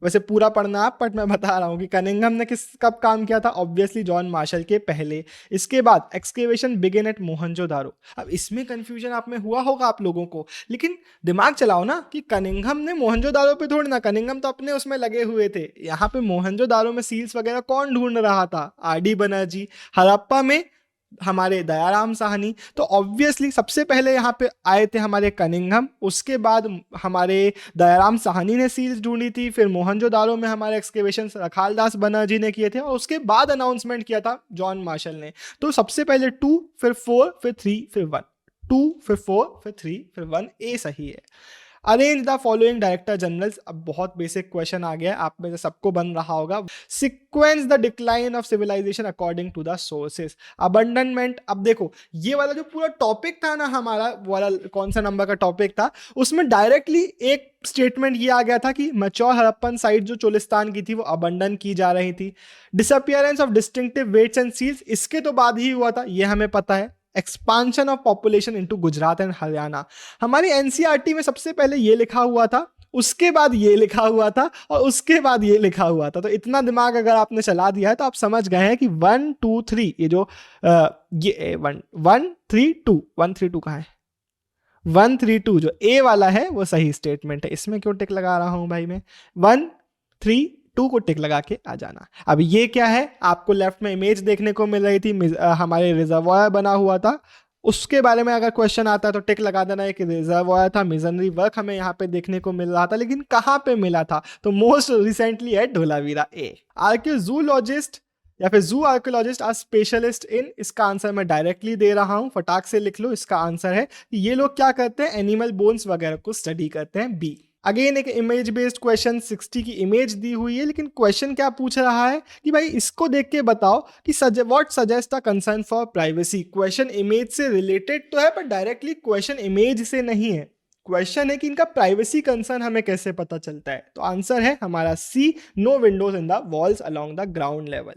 वैसे पूरा पढ़ना आप, बट मैं बता रहा हूँ कि कनिंघम ने कब काम किया था? ऑब्वियसली जॉन मार्शल के पहले। इसके बाद एक्सकेवेशन बिगिन एट मोहनजोदारो। अब इसमें कंफ्यूजन आप में हुआ होगा आप लोगों को, लेकिन दिमाग चलाओ ना कि कनिंघम ने मोहनजोदारो पे थोड़ी ना, कनिंघम तो अपने उसमें लगे हुए थे। यहाँ पे मोहनजोदारो में सील्स वगैरह कौन ढूंढ रहा था? आर.डी. बनर्जी। हड़प्पा में हमारे दयाराम साहनी। तो ऑब्वियसली सबसे पहले यहाँ पे आए थे हमारे कनिंघम, उसके बाद हमारे दयाराम साहनी ने सील्स ढूंढी थी, फिर मोहनजोदारो में हमारे एक्सकेवेशन रखालदास बनर्जी ने किए थे, और उसके बाद अनाउंसमेंट किया था जॉन मार्शल ने। तो सबसे पहले 2, फिर 4, फिर 3, फिर 1। 2, फिर 4, फिर 3, फिर 1, ए सही है। Arrange the following director generals. अब बहुत बेसिक क्वेश्चन आ गया, आप में से सबको बन रहा होगा। Sequence the decline of civilisation according to the sources. Abandonment, अब देखो ये वाला जो पूरा टॉपिक था ना हमारा, वो वाला कौन सा नंबर का टॉपिक था, उसमें डायरेक्टली एक स्टेटमेंट ये आ गया था कि मैच्योर हड़प्पन साइट जो चोलिस्तान की थी वो अबंडन की जा रही थी। Disappearance of distinctive weights and seals, इसके तो बाद ही हुआ था, ये हमें पता है। Expansion of population into Gujarat and Haryana, हमारी एनसीईआरटी में सबसे पहले ये लिखा हुआ था, उसके बाद ये लिखा हुआ था, और उसके बाद ये लिखा हुआ था। तो इतना दिमाग अगर आपने चला दिया है तो आप समझ गए हैं कि 1 2 3 ये जो ये 1 1 3 2 1 3 2 कहाँ है, 1 3 2 जो ए वाला है वो सही स्टेटमेंट है। इसमें क्यों टिक लगा रहा हूं भाई मैं, 1 3 2 को टिक लगा के आ जाना। अब ये क्या है, आपको लेफ्ट में इमेज देखने को मिल रही थी, हमारे रिजर्वायर बना हुआ था, उसके बारे में अगर क्वेश्चन आता है तो टिक लगा देना है कि रिजर्वायर था। मिजनरी वर्क हमें यहाँ पे देखने को मिल रहा था, लेकिन कहाँ पे मिला था, तो मोस्ट रिसेंटली है धोलावीरा। ए आर्कियोजूलॉजिस्ट या फिर जू आर्कियोलॉजिस्ट आर स्पेशलिस्ट इन, इसका आंसर मैं डायरेक्टली दे रहा हूं, फटाक से लिख लो। इसका आंसर है कि ये लोग क्या करते हैं, एनिमल बोन्स वगैरह को स्टडी करते हैं। बी अगेन एक इमेज बेस्ड क्वेश्चन, 60 की इमेज दी हुई है, लेकिन क्वेश्चन क्या पूछ रहा है कि भाई इसको देख के बताओ कि what suggest a concern for privacy. Question image से रिलेटेड तो है पर डायरेक्टली क्वेश्चन इमेज से नहीं है। क्वेश्चन है कि इनका प्राइवेसी कंसर्न हमें कैसे पता चलता है, तो आंसर है हमारा C, no windows in the walls along the ground level.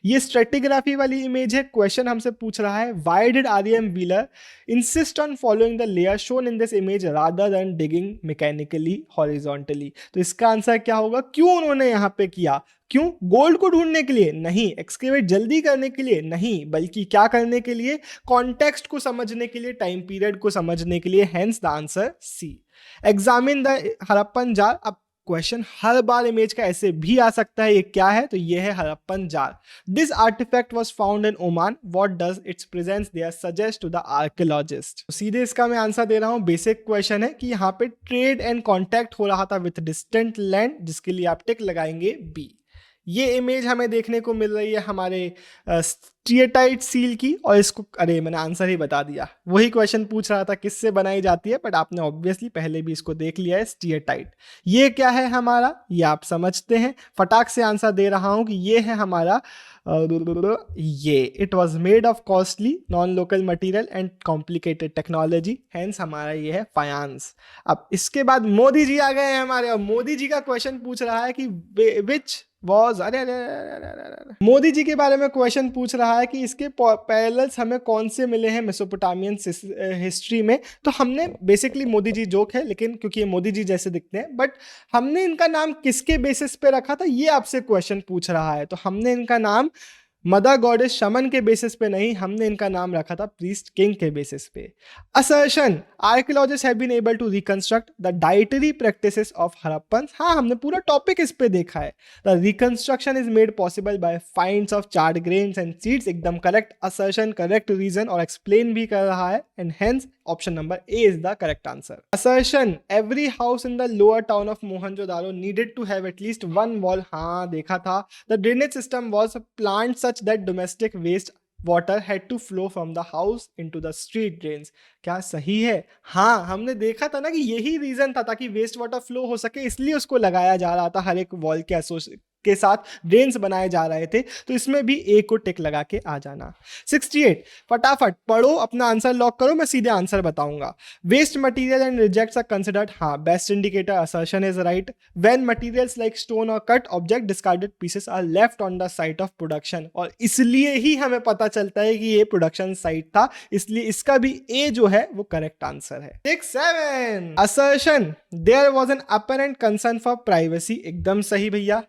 ये स्ट्रेटिग्राफी वाली इमेज है। क्वेश्चन हमसे पूछ रहा है why did RM Wheeler insist on following the layer shown in this image rather than digging mechanically horizontally. तो इसका answer क्या होगा, क्यों उन्होंने यहाँ पे किया, क्यों, गोल्ड को ढूंढने के लिए नहीं, एक्सकेवेट जल्दी करने के लिए नहीं, बल्कि क्या करने के लिए, कॉन्टेक्स्ट को समझने के लिए, टाइम पीरियड को समझने के लिए। Hence the answer C. Examine the Harappan jar. अब क्वेश्चन हर बार इमेज का ऐसे भी आ सकता है, ये क्या है, तो ये है Harappan jar. This artefact was found in Oman, what does its presence there suggest to the archaeologist. सीधे इसका मैं आंसर दे रहा हूं, बेसिक क्वेश्चन है कि यहाँ पे ट्रेड एंड कॉन्टैक्ट हो रहा था विथ डिस्टेंट लैंड, जिसके लिए आप टिक लगाएंगे बी। ये इमेज हमें देखने को मिल रही है हमारे स्टीएटाइट सील की, और इसको, अरे मैंने आंसर ही बता दिया, वही क्वेश्चन पूछ रहा था किससे बनाई जाती है, बट आपने ऑब्वियसली पहले भी इसको देख लिया है, स्टीएटाइट। ये क्या है हमारा, ये आप समझते हैं, फटाक से आंसर दे रहा हूं कि ये है हमारा ये, it was made of costly non local material and complicated technology, hence हमारा ये है फायांस। अब इसके बाद मोदी जी आ गए हैं हमारे, और मोदी जी का क्वेश्चन पूछ रहा है कि विच वॉज, अरे मोदी जी के बारे में क्वेश्चन पूछ रहा है कि इसके पैरेलल्स हमें कौन से मिले हैं मेसोपोटामियन हिस्ट्री में। तो हमने बेसिकली, मोदी जी जोक है लेकिन क्योंकि ये मोदी जी जैसे दिखते हैं, बट हमने इनका नाम किसके बेसिस पे रखा था, ये आपसे क्वेश्चन पूछ रहा है। तो हमने इनका नाम मदर गॉडेस शमन के बेसिस पे नहीं, हमने इनका नाम रखा था प्रीस्ट किंग के बेसिस पे। Assertion, archaeologist have been able to reconstruct the dietary practices of Harappan. हाँ, हमने पूरा टॉपिक इस पे देखा है। The reconstruction is made possible by finds of charred grains and seeds, एकदम करेक्ट असर्शन, करेक्ट रीजन, और एक्सप्लेन भी कर रहा है, and hence option number A is the correct answer. Assertion, every house in the lower town of Mohenjodaro needed to have at least one wall. हाँ, देखा था। The drainage system was planned such that domestic waste water had to flow from the house into the street drains. क्या सही है? हाँ, हमने देखा था ना कि यही रीजन था, ताकि वेस्ट वाटर फ्लो हो सके, इसलिए उसको लगाया जा रहा था, हर एक वॉल के साथ ड्रेन्स बनाए जा रहे थे। तो इसमें भी ए को टिक लगा के आ जाना। 68, फटाफट पढ़ो, अपना आंसर लॉक करो, मैं सीधे आंसर बताऊंगा। Waste material and rejects are considered, हाँ, best indicator, assertion is right. When materials like stone और cut object discarded pieces are left on the site of production, और इसलिए ही हमें पता चलता है कि ये प्रोडक्शन साइट था, इसलिए इसका भी ए जो है वो करेक्ट आंसर है। 67, assertion, there was an apparent concern for privacy, एकदम सही भैया।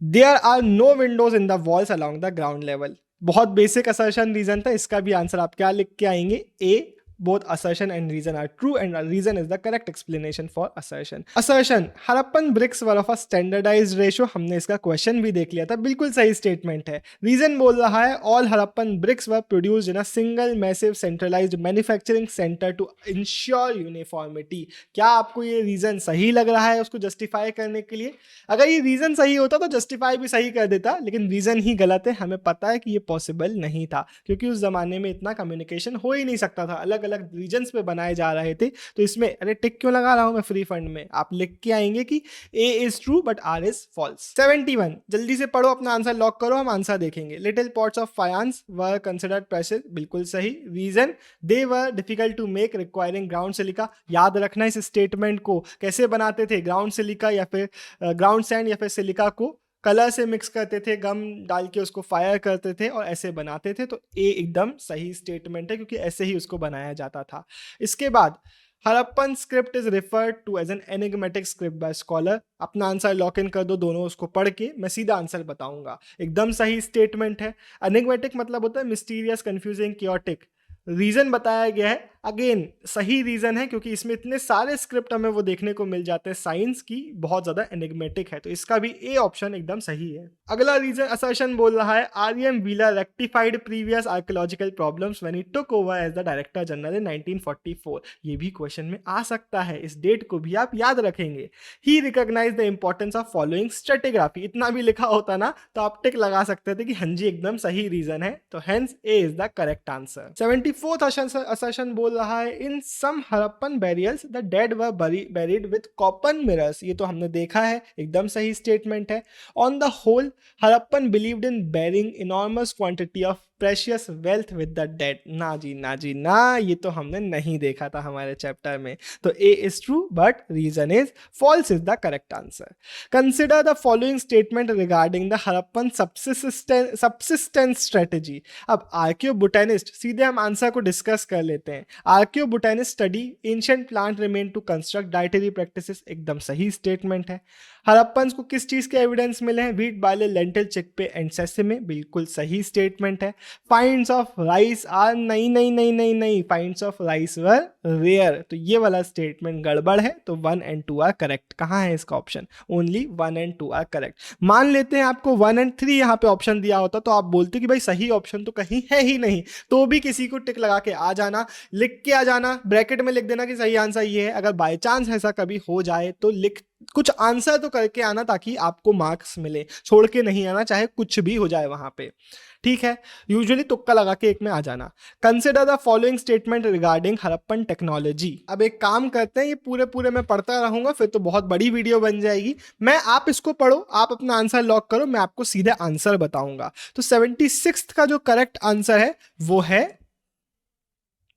There are no windows in the walls along the ground level, बहुत बेसिक असर्शन रीजन था, इसका भी आंसर आप क्या लिख के आएंगे, ए। Both assertion and reason are true, and reason is the correct explanation for assertion. Assertion, Harappan bricks were of a standardized ratio, हमने इसका क्वेश्चन भी देख लिया था, बिल्कुल सही स्टेटमेंट है। रीजन बोल रहा है all Harappan bricks were produced in a single massive centralized manufacturing center to ensure uniformity। क्या आपको ये रीजन सही लग रहा है उसको जस्टिफाई करने के लिए? अगर ये रीजन सही होता तो जस्टिफाई भी सही कर देता, लेकिन रीजन ही गलत है। हमें पता है कि ये पॉसिबल नहीं था, क्योंकि उस जमाने में इतना कम्युनिकेशन हो ही नहीं सकता था, अलग अलग रीजन्स पे बनाए जा रहे थे। तो इसमें अरे टिक क्यों लगा रहा हूँ मैं फ्री फंड में, आप लिख के आएंगे कि A is true but R is false. 71 जल्दी से पढ़ो, अपना आंसर लॉक करो, हम आंसर देखेंगे। Little pots of faience were considered precious, बिल्कुल सही। Reason they were difficult to make requiring ground silica. याद रखना इस स्टेटमेंट को, कैसे बनाते थे, ग्राउंड सिलिका या फिर ग्राउंड सैंड या फिर सिलिका को कलर से मिक्स करते थे, गम डाल के उसको फायर करते थे और ऐसे बनाते थे। तो ए एकदम सही स्टेटमेंट है क्योंकि ऐसे ही उसको बनाया जाता था। इसके बाद Harappan script is referred to as an enigmatic script by scholar. अपना आंसर लॉक इन कर दो, दोनों उसको पढ़ के मैं सीधा आंसर बताऊंगा। एकदम सही स्टेटमेंट है। एनिग्मेटिक मतलब होता है मिस्टीरियस, कंफ्यूजिंग, क्योटिक। रीजन बताया गया है, अगेन सही रीजन है क्योंकि इसमें इतने सारे स्क्रिप्ट हमें वो देखने को मिल जाते हैं साइंस की, बहुत ज्यादा एनिग्मेटिक है। तो इसका भी ए ऑप्शन एकदम सही है। अगला रीजन असर्शन बोल रहा है R M. Wheeler rectified previous archaeological problems when he took over as the director general in 1944। ये भी क्वेश्चन में आ सकता है, इस डेट को भी आप याद रखेंगे। He recognise the importance of following stratigraphy. इतना भी लिखा होता ना तो आप टिक लगा सकते थे कि हाँ जी एकदम सही रीजन है। तो hence A is the correct answer. 74th assertion बोल रहा है in some Harappan burials the dead were buried with copper mirrors. ये तो हमने देखा है, एकदम सही स्टेटमेंट है। On the whole Harappan believed in burying enormous quantity of precious wealth with the dead. ना जी ना जी ना, ये तो हमने नहीं देखा था हमारे चैप्टर में। तो A is true but reason is false is the correct answer. Consider the following statement regarding the Harappan subsistence strategy. अब आर्कियोबोटेनिस्ट, सीधे हम आंसर को डिस्कस कर लेते हैं। Archaeobotanist study ancient plant remain to construct dietary practices, एकदम सही statement है। हड़प्पन को किस चीज के एविडेंस मिले हैं, व्हीट, बार्ले, लेंटिल, चिकपे एंड सेसेमे, बिल्कुल सही स्टेटमेंट है। फाइंड्स ऑफ राइस आर नहीं नहीं नहीं नहीं नहीं, finds of rice were rare. तो ये वाला स्टेटमेंट गड़बड़ है। तो 1 and 2 आर करेक्ट। कहाँ है इसका option, only 1 and 2 are correct. मान लेते हैं आपको 1 and 3 यहाँ पे ऑप्शन दिया होता तो आप बोलते कि भाई सही ऑप्शन तो कहीं है ही नहीं, तो भी किसी को टिक लगा के आ जाना, लिख के आ जाना, ब्रैकेट में लिख देना कि सही आंसर ये है। अगर बाय चांस ऐसा कभी हो जाए तो लिख कुछ आंसर तो करके आना ताकि आपको मार्क्स मिले, छोड़ के नहीं आना, चाहे कुछ भी हो जाए वहां पे, ठीक है। यूजुअली तुक्का लगा के एक में आ जाना। Consider the following statement regarding Harappan technology. अब एक काम करते हैं, ये पूरे मैं पढ़ता रहूंगा फिर तो बहुत बड़ी वीडियो बन जाएगी। आप इसको पढ़ो, आप अपना आंसर लॉक करो, मैं आपको सीधे आंसर बताऊंगा। तो 76th का जो करेक्ट आंसर है वो है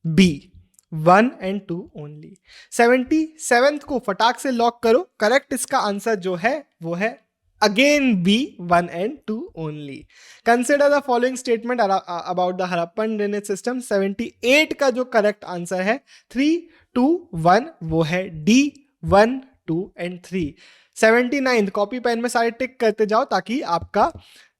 बी, 1 and 2 ओनली। 77th को फटाक से लॉक करो, करेक्ट इसका आंसर जो है वो है again B, 1 and 2 only. Consider the following statement about the Harappan drainage system. 78 का जो करेक्ट आंसर है 3, 2, 1 वो है D, 1, 2 and 3। 79th copy pen में सारे टिक करते जाओ ताकि आपका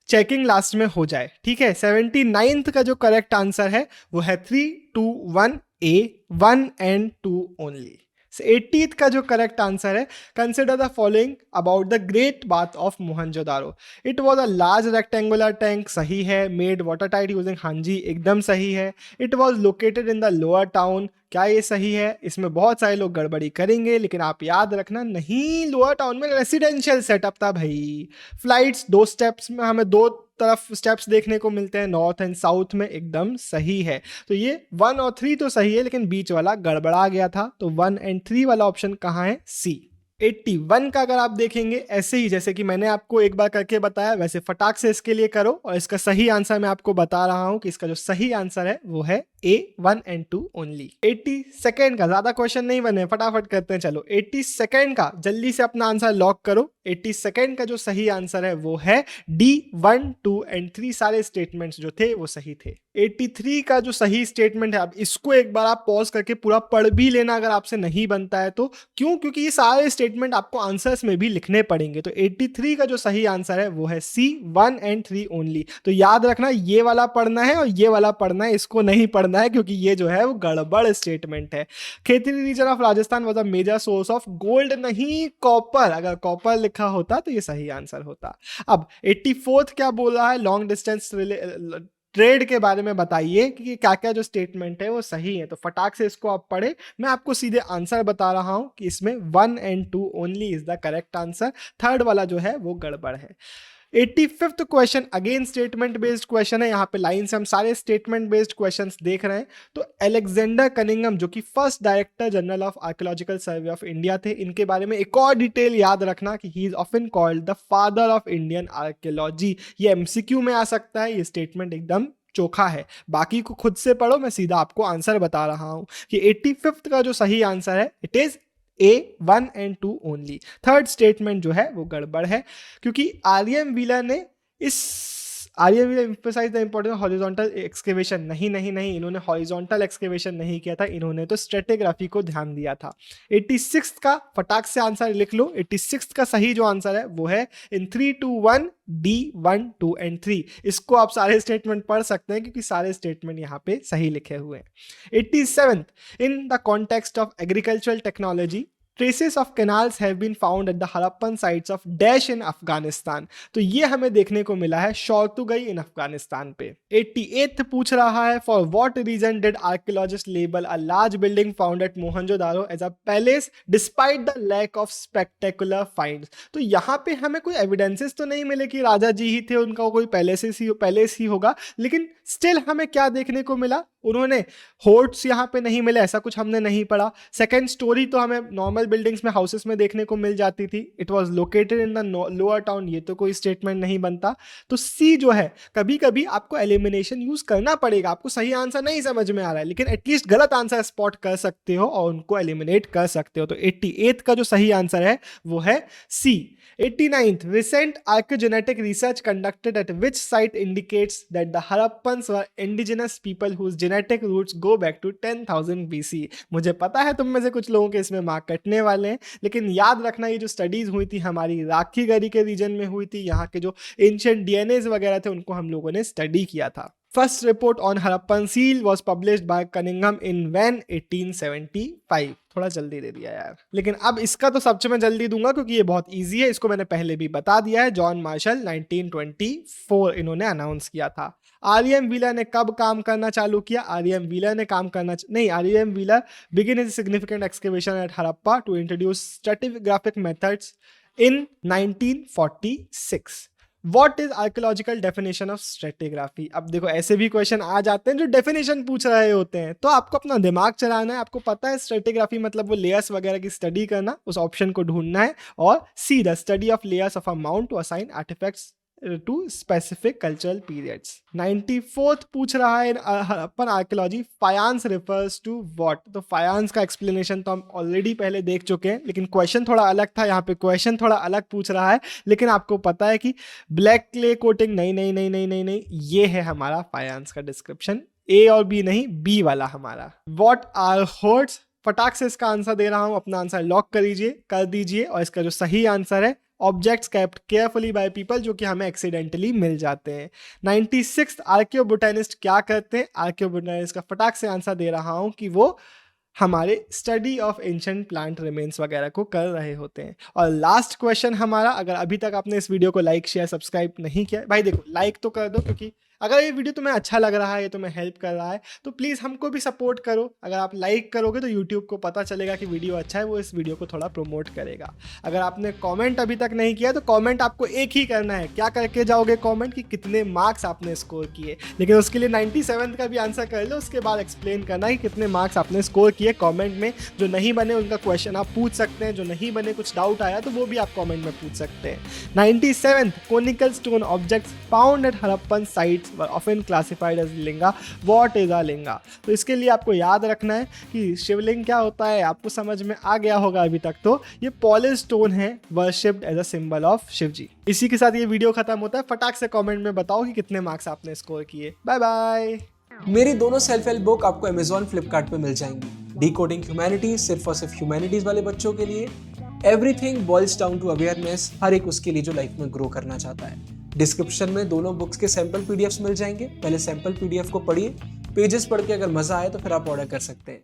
चेकिंग लास्ट में हो जाए, ठीक है। 79th का जो करेक्ट आंसर है वो है 3, 2, 1 ए, 1 and 2 ओनली। 80th का जो करेक्ट आंसर है consider the following about the great bath of Mohenjodaro. It was a large rectangular tank, सही है। मेड वाटर टाइट यूजिंग, हाँ जी एकदम सही है। It was located in the lower town, क्या ये सही है। इसमें बहुत सारे लोग गड़बड़ी करेंगे लेकिन आप याद रखना नहीं, लोअर टाउन में रेसिडेंशियल सेटअप था भाई। फ्लाइट्स 2 स्टेप्स में, हमें 2 तरफ स्टेप्स देखने को मिलते हैं, नॉर्थ एंड साउथ में, एकदम सही है। तो ये 1 और 3 तो सही है लेकिन बीच वाला गड़बड़ा गया था। तो 1 and 3 वाला ऑप्शन कहाँ है, सी। 81 का अगर आप देखेंगे ऐसे ही जैसे कि मैंने आपको एक बार करके बताया वैसे फटाक से इसके लिए करो और इसका सही आंसर मैं आपको बता रहा हूं कि इसका जो सही आंसर है वो है ए, 1 and 2 ओनली। 82nd का, ज्यादा क्वेश्चन नहीं बने, फटाफट करते हैं चलो। 82nd का जल्दी से अपना आंसर लॉक करो। 82nd का जो सही आंसर है वो है डी, 1, 2 and 3 सारे स्टेटमेंट्स जो थे वो सही थे। 83 का जो सही स्टेटमेंट है, अब इसको एक बार आप पॉज करके पूरा पढ़ भी लेना अगर आपसे नहीं बनता है तो। क्यों, क्योंकि ये सारे स्टेटमेंट आपको आंसर्स में भी लिखने पड़ेंगे। तो 83 का जो सही आंसर है वो है सी, 1 and 3 ओनली। तो याद रखना ये वाला पढ़ना है और ये वाला पढ़ना है, इसको नहीं पढ़ना है क्योंकि ये जो है वो गड़बड़ स्टेटमेंट है। Khetri region of Rajasthan was a major source of gold, नहीं कॉपर। अगर कॉपर लिखा होता तो ये सही आंसर होता। अब 84th क्या बोल रहा है, लॉन्ग डिस्टेंस ट्रेड के बारे में बताइए कि क्या क्या जो स्टेटमेंट है वो सही है। तो फटाक से इसको आप पढ़े, मैं आपको सीधे आंसर बता रहा हूं कि इसमें 1 and 2 only is the correct answer. Third वाला जो है वो गड़बड़ है। 85th question again statement based question है। यहाँ पे लाइन से हम सारे स्टेटमेंट बेस्ड क्वेश्चंस देख रहे हैं। तो अलेक्जेंडर कनिंघम जो कि first director general of archaeological survey of India थे, इनके बारे में एक और डिटेल याद रखना कि he is often called the father of Indian archaeology. ये एमसीक्यू में आ सकता है, ये स्टेटमेंट एकदम चोखा है। बाकी को खुद से पढ़ो, मैं सीधा आपको आंसर बता रहा हूं कि 85th का जो सही आंसर है it is A1 and 2 only. Third statement जो है वो गड़बड़ है, क्योंकि आर्यन व्हीलर ने emphasize the importance of horizontal excavation। नहीं, इन्होंने हॉरिजॉन्टल एक्सकेवेशन नहीं किया था, इन्होंने तो स्ट्रेटिग्राफी को ध्यान दिया था। 86th का फटाक से आंसर लिख लो। 86th का सही जो आंसर है वो है इन 3, 2, 1 D1, 2 and 3। इसको आप सारे स्टेटमेंट पढ़ सकते हैं क्योंकि सारे स्टेटमेंट यहाँ पे सही लिखे हुए हैं। 87th in the context of agricultural technology traces of canals have been found at the Harappan sites of Dash in Afghanistan। तो ये हमें देखने को मिला है शौर्तुगई इन अफगानिस्तान पे। 88th पूछ रहा है for what reason did archaeologists label a large building found at Mohenjo-daro as a palace despite the lack of spectacular finds। तो यहाँ पे हमें कोई एविडेंसेस तो नहीं मिले कि राजा जी ही थे, उनका कोई पैलेस ही होगा, लेकिन स्टिल हमें क्या देखने को मिला, उन्होंने होर्ट्स यहाँ पे नहीं मिले, ऐसा कुछ हमने नहीं पढ़ा। सेकंड स्टोरी तो हमें नॉर्मल बिल्डिंग्स में हाउसेस में देखने को मिल जाती थी। It was located in the lower town, ये तो कोई स्टेटमेंट नहीं बनता। तो सी जो है, कभी कभी आपको एलिमिनेशन यूज करना पड़ेगा। आपको सही आंसर नहीं समझ में आ रहा है लेकिन एटलीस्ट गलत आंसर स्पॉट कर सकते हो और उनको एलिमिनेट कर सकते हो। तो 88th का जो सही आंसर है वो है सी। 89th recent archaeogenetic research conducted at which site indicates that the Harappans were indigenous people whose genetic roots go back to 10,000 BC। मुझे पता है तुम में से कुछ लोगों के इसमें मार्क कटने वाले हैं, लेकिन याद रखना ये जो स्टडीज हुई थी हमारी राखीगढ़ी के रीजन में हुई थी। यहाँ के जो एंशिएंट डीएनएज वगैरह थे उनको हम लोगों ने स्टडी किया था। First report on Harappan seal was published by Cunningham in वैन 1875। थोड़ा जल्दी दे दिया यार, लेकिन अब इसका तो सबसे मैं जल्दी दूंगा क्योंकि ये बहुत इजी है, इसको मैंने पहले भी बता दिया है। जॉन मार्शल 1924 इन्होंने अनाउंस किया था। आरएम व्हीलर ने कब काम करना चालू किया? R M Wheeler begin his significant excavation at Harappa to introduce stratigraphic methods in 1946। What is archaeological definition of stratigraphy? अब देखो ऐसे भी क्वेश्चन आ जाते हैं जो डेफिनेशन पूछ रहे होते हैं, तो आपको अपना दिमाग चलाना है। आपको पता है स्ट्रेटिग्राफी मतलब वो लेयर्स वगैरह की स्टडी करना, उस ऑप्शन को ढूंढना है और C the study of layers of a mount to assign artefacts to specific cultural periods. 94th पूछ रहा है Harappan archaeology faience refers to what? तो फायांस का एक्सप्लेनेशन तो हम ऑलरेडी पहले देख चुके हैं, लेकिन क्वेश्चन थोड़ा अलग था। यहाँ पे क्वेश्चन थोड़ा अलग पूछ रहा है, लेकिन आपको पता है कि ब्लैक क्ले कोटिंग नहीं, ये है हमारा फायांस का डिस्क्रिप्शन। ए और बी नहीं, बी वाला हमारा। What are hoards? फटाक से इसका आंसर दे रहा हूं, अपना आंसर लॉक कर दीजिए और इसका जो सही आंसर है objects kept carefully by people, जो कि हमें एक्सीडेंटली मिल जाते हैं। 96th आर्कियोबोटैनिस्ट क्या करते हैं? आर्कियोबोटैनिस्ट का फटाक से आंसर दे रहा हूं कि वो हमारे study of ancient plant remains वगैरह को कर रहे होते हैं। और लास्ट क्वेश्चन हमारा, अगर अभी तक आपने इस वीडियो को लाइक शेयर सब्सक्राइब नहीं किया, भाई देखो लाइक तो कर दो, क्योंकि अगर ये वीडियो तुम्हें अच्छा लग रहा है, ये तुम्हें हेल्प कर रहा है, तो प्लीज़ हमको भी सपोर्ट करो। अगर आप लाइक करोगे तो यूट्यूब को पता चलेगा कि वीडियो अच्छा है, वो इस वीडियो को थोड़ा प्रमोट करेगा। अगर आपने कमेंट अभी तक नहीं किया तो कमेंट आपको एक ही करना है। क्या करके जाओगे कमेंट? कि कितने मार्क्स आपने स्कोर किए। लेकिन उसके लिए 97th का भी आंसर कर लो, उसके बाद एक्सप्लेन करना है कि कितने मार्क्स आपने स्कोर किए कॉमेंट में। जो नहीं बने उनका क्वेश्चन आप पूछ सकते हैं, जो नहीं बने कुछ डाउट आया तो वो भी आप कॉमेंट में पूछ सकते हैं। 97th conical stone objects found at Harappan sites were often classified as linga. What is a linga? तो इसके लिए आपको याद रखना है कि शिवलिंग क्या होता है। आपको समझ में आ गया होगा अभी तक। तो ये पॉलिश स्टोन है, worshipped as a symbol of Shiv ji. इसी के साथ ये वीडियो खत्म होता है। फटाक से कमेंट में बताओ कि कितने मार्क्स आपने स्कोर किए। Bye bye. मेरी दोनों सेल्फ हेल्प बुक आपको Amazon फ्लिपकार्ट पे मिल जाएंगी। डिकोडिंग ह्यूमैनिटीज सिर्फ और सिर्फ ह्यूमैनिटीज वाले बच्चों के लिए। Everything boils down to awareness, हर एक उसके लिए जो लाइफ में ग्रो करना चाहता है। डिस्क्रिप्शन में दोनों बुक्स के सैंपल पीडीएफ्स मिल जाएंगे। पहले सैंपल पीडीएफ को पढ़िए, पेजेस पढ़ के अगर मजा आए तो फिर आप ऑर्डर कर सकते हैं।